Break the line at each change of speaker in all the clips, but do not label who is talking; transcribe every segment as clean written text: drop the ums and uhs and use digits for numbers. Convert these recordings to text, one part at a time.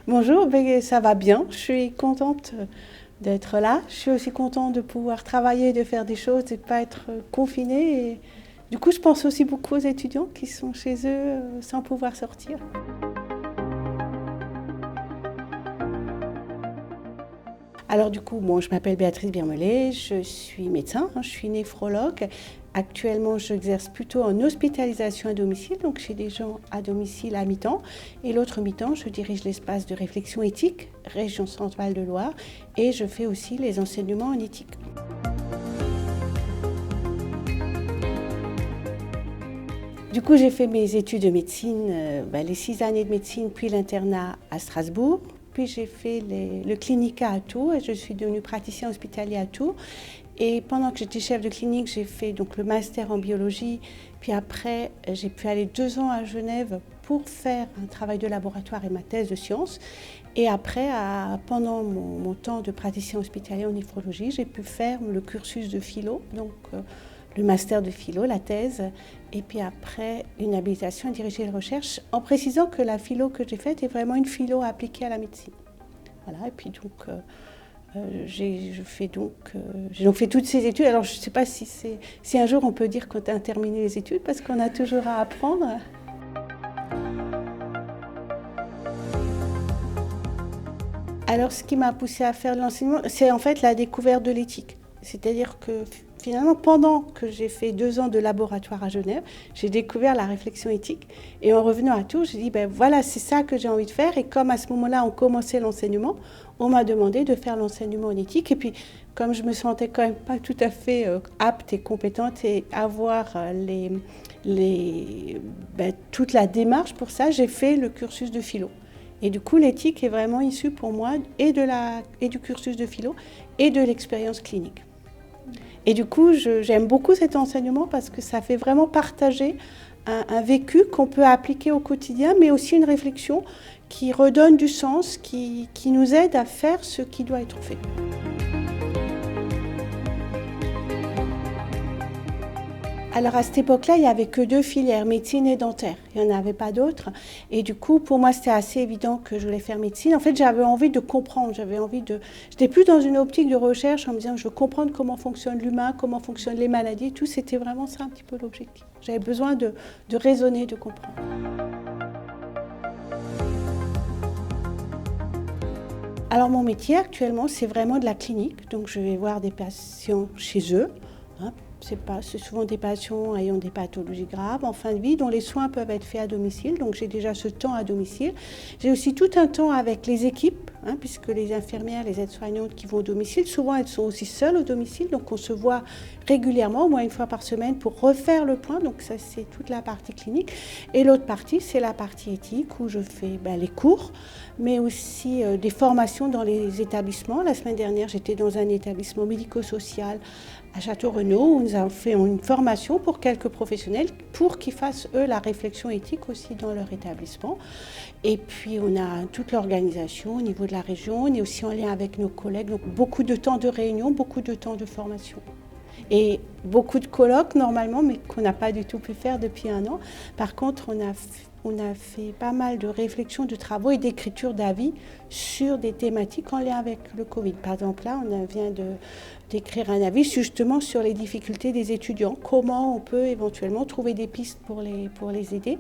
Bonjour, ben, ça va bien. Je suis contente d'être là. Je suis aussi contente de pouvoir travailler, de faire des choses et de ne pas être confinée. Et du coup, je pense aussi beaucoup aux étudiants qui sont chez eux sans pouvoir sortir. Alors du coup, je m'appelle Béatrice Birmelet, je suis médecin, je suis néphrologue. Actuellement, j'exerce plutôt en hospitalisation à domicile, donc chez des gens à domicile à mi-temps. Et l'autre mi-temps, je dirige l'espace de réflexion éthique, région Centre-Val de Loire, et je fais aussi les enseignements en éthique. Du coup, j'ai fait mes études de médecine, les 6 années de médecine, puis l'internat à Strasbourg. Puis j'ai fait le clinica à Tours et je suis devenue praticien hospitalier à Tours. Et pendant que j'étais chef de clinique, j'ai fait donc le master en biologie. Puis après, j'ai pu aller 2 ans à Genève pour faire un travail de laboratoire et ma thèse de sciences. Et après, pendant mon temps de praticien hospitalier en néphrologie, j'ai pu faire le cursus de philo, donc le master de philo, la thèse, et puis après une habilitation à diriger les recherches, en précisant que la philo que j'ai faite est vraiment une philo appliquée à la médecine. Voilà, et puis donc j'ai donc fait toutes ces études. Alors je ne sais pas si un jour on peut dire qu'on a terminé les études, parce qu'on a toujours à apprendre. Alors ce qui m'a poussée à faire de l'enseignement, c'est en fait la découverte de l'éthique. C'est-à-dire que finalement, pendant que j'ai fait 2 ans de laboratoire à Genève, j'ai découvert la réflexion éthique. Et en revenant à Tours, j'ai dit, voilà, c'est ça que j'ai envie de faire. Et comme à ce moment-là, on commençait l'enseignement, on m'a demandé de faire l'enseignement en éthique. Et puis, comme je me sentais quand même pas tout à fait apte et compétente et avoir toute la démarche pour ça, j'ai fait le cursus de philo. Et du coup, l'éthique est vraiment issue pour moi et du cursus de philo et de l'expérience clinique. Et du coup, j'aime beaucoup cet enseignement parce que ça fait vraiment partager un vécu qu'on peut appliquer au quotidien, mais aussi une réflexion qui redonne du sens, qui nous aide à faire ce qui doit être fait. Alors à cette époque-là, il n'y avait que 2 filières, médecine et dentaire. Il n'y en avait pas d'autres. Et du coup, pour moi, c'était assez évident que je voulais faire médecine. En fait, j'avais envie de comprendre. J'étais plus dans une optique de recherche en me disant, je veux comprendre comment fonctionne l'humain, comment fonctionnent les maladies. Tout, c'était vraiment ça un petit peu l'objectif. J'avais besoin de raisonner, de comprendre. Alors mon métier actuellement, c'est vraiment de la clinique. Donc je vais voir des patients chez eux. C'est souvent des patients ayant des pathologies graves en fin de vie, dont les soins peuvent être faits à domicile. Donc j'ai déjà ce temps à domicile. J'ai aussi tout un temps avec les équipes, puisque les infirmières, les aides-soignantes qui vont au domicile, souvent elles sont aussi seules au domicile. Donc on se voit régulièrement, au moins 1 fois par semaine, pour refaire le point. Donc ça, c'est toute la partie clinique. Et l'autre partie, c'est la partie éthique, où je fais les cours, mais aussi des formations dans les établissements. La semaine dernière, j'étais dans un établissement médico-social à Château-Renaud, où nous avons fait une formation pour quelques professionnels pour qu'ils fassent, eux, la réflexion éthique aussi dans leur établissement. Et puis, on a toute l'organisation au niveau de la région. On est aussi en lien avec nos collègues. Donc, beaucoup de temps de réunion, beaucoup de temps de formation. Et beaucoup de colloques, normalement, mais qu'on n'a pas du tout pu faire depuis 1 an. Par contre, on a fait pas mal de réflexions, de travaux et d'écriture d'avis sur des thématiques en lien avec le Covid. Par exemple, là, on vient d'écrire un avis justement sur les difficultés des étudiants, comment on peut éventuellement trouver des pistes pour les aider.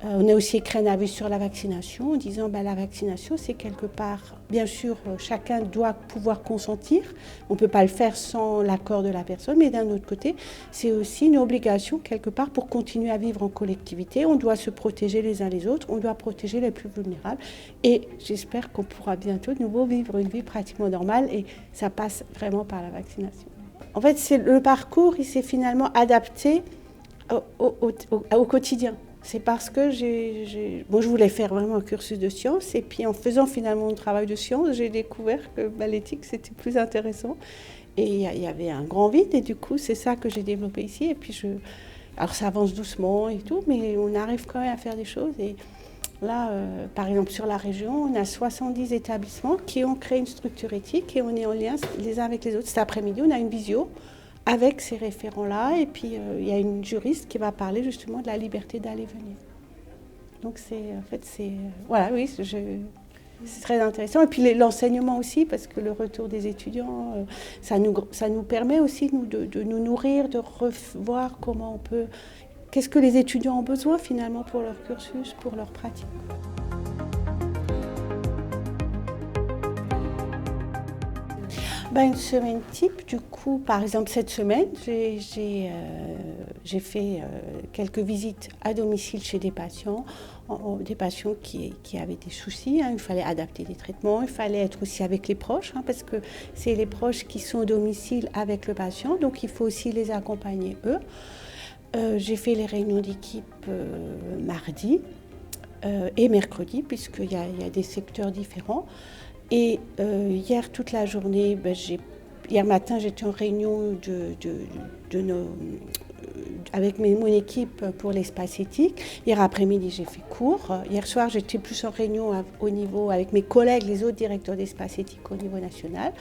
On a aussi écrit un avis sur la vaccination en disant la vaccination, c'est quelque part, bien sûr, chacun doit pouvoir consentir. On ne peut pas le faire sans l'accord de la personne, mais d'un autre côté, c'est aussi une obligation quelque part pour continuer à vivre en collectivité. On doit se protéger les uns les autres, on doit protéger les plus vulnérables. Et j'espère qu'on pourra bientôt de nouveau vivre une vie pratiquement normale et ça passe vraiment par la vaccination. En fait, le parcours, il s'est finalement adapté au quotidien. C'est parce que je voulais faire vraiment un cursus de sciences et puis en faisant finalement mon travail de sciences, j'ai découvert que l'éthique c'était plus intéressant et il y avait un grand vide et du coup c'est ça que j'ai développé ici et puis alors ça avance doucement et tout mais on arrive quand même à faire des choses et là par exemple sur la région on a 70 établissements qui ont créé une structure éthique et on est en lien les uns avec les autres. Cet après-midi on a une visio avec ces référents-là, et puis il y a une juriste qui va parler justement de la liberté d'aller et venir. Donc voilà, oui, C'est très intéressant. Et puis l'enseignement aussi, parce que le retour des étudiants, ça nous permet aussi de nous nourrir, de revoir comment on peut... Qu'est-ce que les étudiants ont besoin finalement pour leur cursus, pour leur pratique. Une semaine type, du coup, par exemple cette semaine, j'ai fait quelques visites à domicile chez des patients qui avaient des soucis. Il fallait adapter des traitements, il fallait être aussi avec les proches, parce que c'est les proches qui sont au domicile avec le patient, donc il faut aussi les accompagner eux. J'ai fait les réunions d'équipe mardi et mercredi, puisqu'il y a des secteurs différents. Et hier, toute la journée, hier matin, j'étais en réunion avec mon équipe pour l'espace éthique. Hier après-midi, j'ai fait cours. Hier soir, j'étais plus en réunion avec mes collègues, les autres directeurs d'espace éthique au niveau national.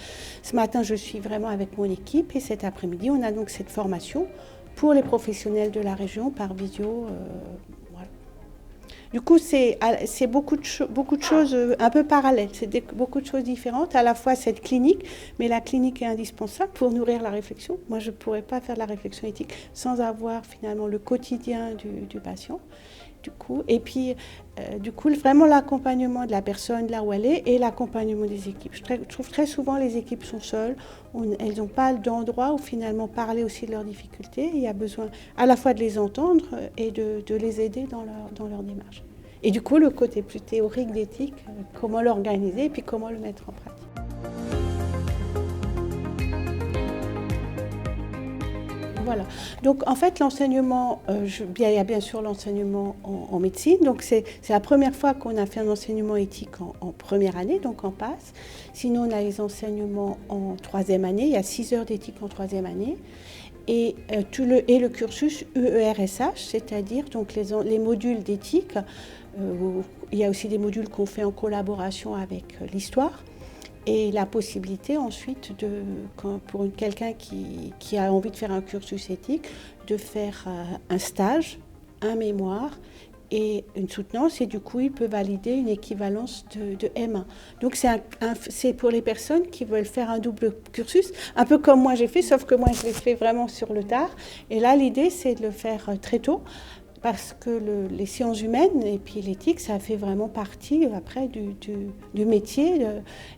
Ce matin, je suis vraiment avec mon équipe. Et cet après-midi, on a donc cette formation pour les professionnels de la région par visio. Du coup, c'est beaucoup de choses un peu parallèles, c'est beaucoup de choses différentes, à la fois cette clinique, mais la clinique est indispensable pour nourrir la réflexion. Moi, je ne pourrais pas faire de la réflexion éthique sans avoir finalement le quotidien du patient. Du coup, et puis, vraiment l'accompagnement de la personne là où elle est et l'accompagnement des équipes. Je trouve très souvent les équipes sont seules, elles n'ont pas d'endroit où finalement parler aussi de leurs difficultés. Il y a besoin à la fois de les entendre et de les aider dans leur démarche. Et du coup, le côté plus théorique d'éthique, comment l'organiser et puis comment le mettre en pratique. Voilà. Donc en fait, l'enseignement, il y a bien sûr l'enseignement en médecine. Donc c'est la première fois qu'on a fait un enseignement éthique en première année, donc en PASS. Sinon, on a les enseignements en troisième année. Il y a 6 heures d'éthique en troisième année. Et le cursus UERSH, c'est-à-dire donc les modules d'éthique. Il y a aussi des modules qu'on fait en collaboration avec l'histoire. Et la possibilité ensuite, pour quelqu'un qui a envie de faire un cursus éthique, de faire un stage, un mémoire et une soutenance. Et du coup, il peut valider une équivalence de M1. Donc c'est pour les personnes qui veulent faire un double cursus, un peu comme moi j'ai fait, sauf que moi je l'ai fait vraiment sur le tard. Et là, l'idée, c'est de le faire très tôt. Parce que les sciences humaines et puis l'éthique, ça fait vraiment partie après du métier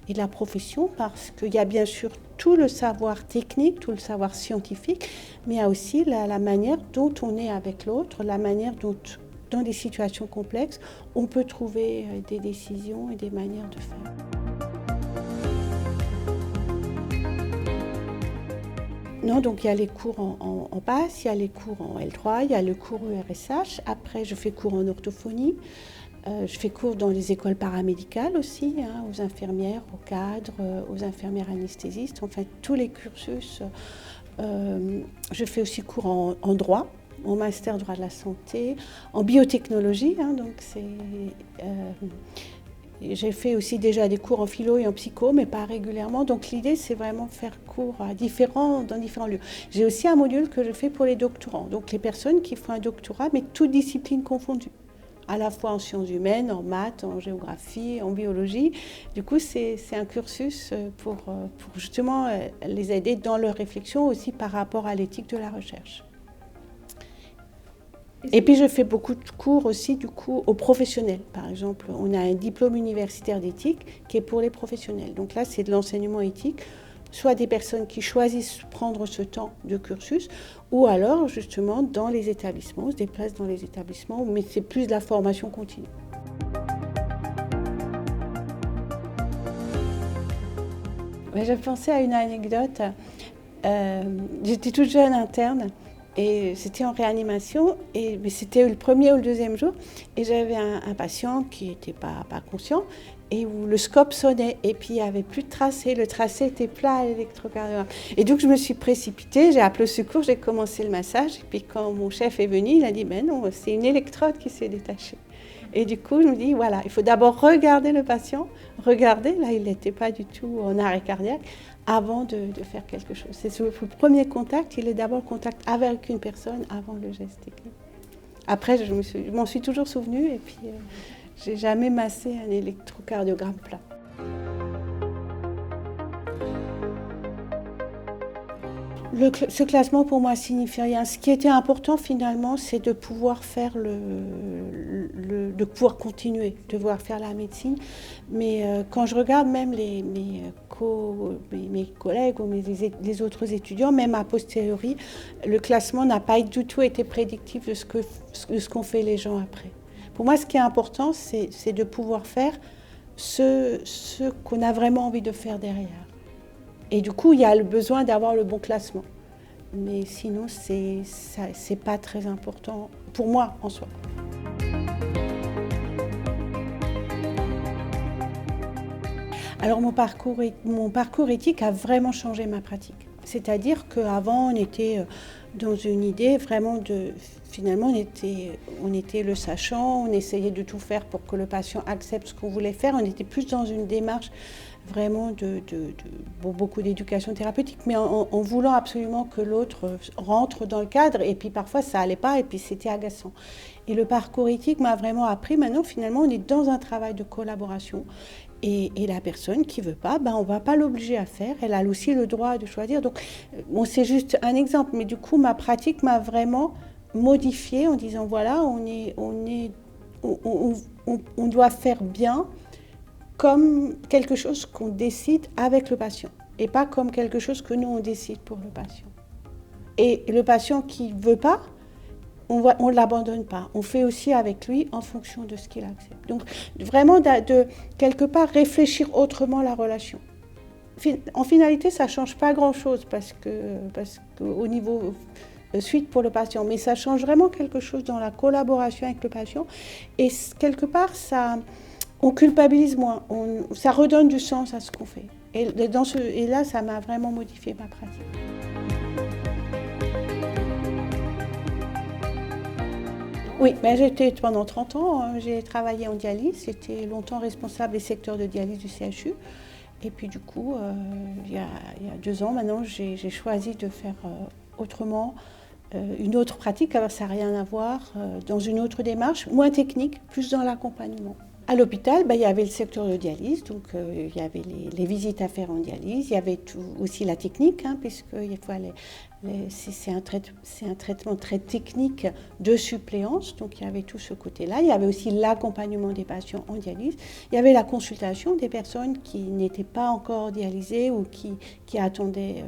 et de la profession, parce qu'il y a bien sûr tout le savoir technique, tout le savoir scientifique, mais il y a aussi la manière dont on est avec l'autre, la manière dont, dans des situations complexes, on peut trouver des décisions et des manières de faire. Non, donc il y a les cours en PASS, il y a les cours en L3, il y a le cours URSH. Après, je fais cours en orthophonie. Je fais cours dans les écoles paramédicales aussi, aux infirmières, aux cadres, aux infirmières anesthésistes, enfin tous les cursus. Je fais aussi cours en droit, en master droit de la santé, en biotechnologie, donc c'est... J'ai fait aussi déjà des cours en philo et en psycho, mais pas régulièrement. Donc l'idée, c'est vraiment faire cours dans différents lieux. J'ai aussi un module que je fais pour les doctorants, donc les personnes qui font un doctorat, mais toutes disciplines confondues, à la fois en sciences humaines, en maths, en géographie, en biologie. Du coup, c'est un cursus pour justement les aider dans leur réflexion aussi par rapport à l'éthique de la recherche. Et puis je fais beaucoup de cours aussi du coup aux professionnels. Par exemple, on a un diplôme universitaire d'éthique qui est pour les professionnels. Donc là, c'est de l'enseignement éthique, soit des personnes qui choisissent prendre ce temps de cursus, ou alors justement dans les établissements, on se déplace dans les établissements, mais c'est plus de la formation continue. Je pensais à une anecdote. J'étais toute jeune interne. Et c'était en réanimation, mais c'était le premier ou le deuxième jour. Et j'avais un patient qui n'était pas conscient, et où le scope sonnait, et puis il n'y avait plus de tracé. Le tracé était plat à l'électrocardiogramme. Et donc je me suis précipitée, j'ai appelé le secours, j'ai commencé le massage. Et puis quand mon chef est venu, il a dit « non, c'est une électrode qui s'est détachée ». Et du coup, je me dis, voilà, il faut d'abord regarder le patient, là il n'était pas du tout en arrêt cardiaque, avant de faire quelque chose. C'est le premier contact, il est d'abord le contact avec une personne avant le geste technique. Après, je m'en suis toujours souvenue et puis J'ai jamais massé un électrocardiogramme plat. Ce classement pour moi signifie rien. Ce qui était important finalement, c'est de pouvoir faire de pouvoir continuer, de pouvoir faire la médecine. Mais quand je regarde même mes collègues ou les autres étudiants, même a posteriori, le classement n'a pas du tout été prédictif de ce qu'ont fait les gens après. Pour moi, ce qui est important, c'est de pouvoir faire ce qu'on a vraiment envie de faire derrière. Et du coup, il y a le besoin d'avoir le bon classement. Mais sinon, c'est pas très important pour moi en soi. Alors mon parcours éthique a vraiment changé ma pratique. C'est-à-dire qu'avant, on était dans une idée vraiment finalement, on était le sachant, on essayait de tout faire pour que le patient accepte ce qu'on voulait faire. On était plus dans une démarche vraiment beaucoup d'éducation thérapeutique, mais en voulant absolument que l'autre rentre dans le cadre, et puis parfois ça allait pas, et puis c'était agaçant. Et le parcours éthique m'a vraiment appris, maintenant finalement on est dans un travail de collaboration, et la personne qui veut pas, on va pas l'obliger à faire, elle a aussi le droit de choisir. Donc bon, c'est juste un exemple, mais du coup ma pratique m'a vraiment modifiée en disant voilà, on doit faire bien, comme quelque chose qu'on décide avec le patient et pas comme quelque chose que nous on décide pour le patient. Et le patient qui ne veut pas, on ne l'abandonne pas. On fait aussi avec lui en fonction de ce qu'il accepte. Donc vraiment de quelque part réfléchir autrement la relation. En finalité, ça ne change pas grand-chose parce que au niveau suite pour le patient, mais ça change vraiment quelque chose dans la collaboration avec le patient. Et quelque part, on culpabilise moins, ça redonne du sens à ce qu'on fait. Et là, ça m'a vraiment modifié ma pratique. Oui, j'étais pendant 30 ans, j'ai travaillé en dialyse, j'étais longtemps responsable des secteurs de dialyse du CHU. Et puis du coup, il y a 2 ans maintenant, j'ai choisi de faire autrement, une autre pratique, alors ça n'a rien à voir, dans une autre démarche, moins technique, plus dans l'accompagnement. À l'hôpital, il y avait le secteur de dialyse, donc il y avait les visites à faire en dialyse, il y avait aussi la technique, puisqu'il faut c'est un traitement très technique de suppléance, donc il y avait tout ce côté-là. Il y avait aussi l'accompagnement des patients en dialyse. Il y avait la consultation des personnes qui n'étaient pas encore dialysées ou qui attendaient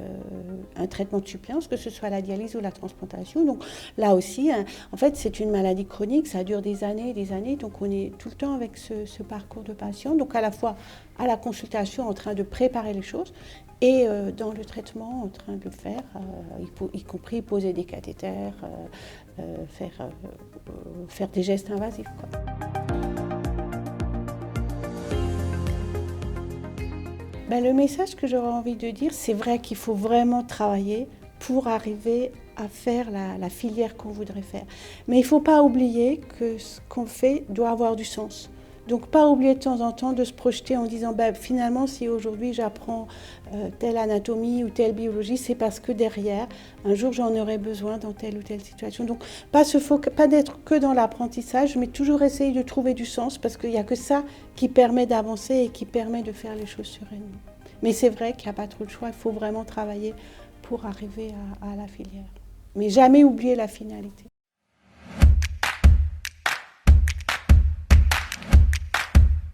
un traitement de suppléance, que ce soit la dialyse ou la transplantation. Donc là aussi, en fait, c'est une maladie chronique, ça dure des années et des années, donc on est tout le temps avec ce parcours de patient, donc à la fois à la consultation en train de préparer les choses, et dans le traitement en train de faire, y compris poser des cathéters, faire des gestes invasifs, quoi. Le message que j'aurais envie de dire, c'est vrai qu'il faut vraiment travailler pour arriver à faire la filière qu'on voudrait faire. Mais il ne faut pas oublier que ce qu'on fait doit avoir du sens. Donc pas oublier de temps en temps de se projeter en disant finalement si aujourd'hui j'apprends telle anatomie ou telle biologie, c'est parce que derrière, un jour j'en aurai besoin dans telle ou telle situation. Donc pas d'être que dans l'apprentissage, mais toujours essayer de trouver du sens parce qu'il n'y a que ça qui permet d'avancer et qui permet de faire les choses sereinement. Mais c'est vrai qu'il n'y a pas trop de choix, il faut vraiment travailler pour arriver à la filière. Mais jamais oublier la finalité.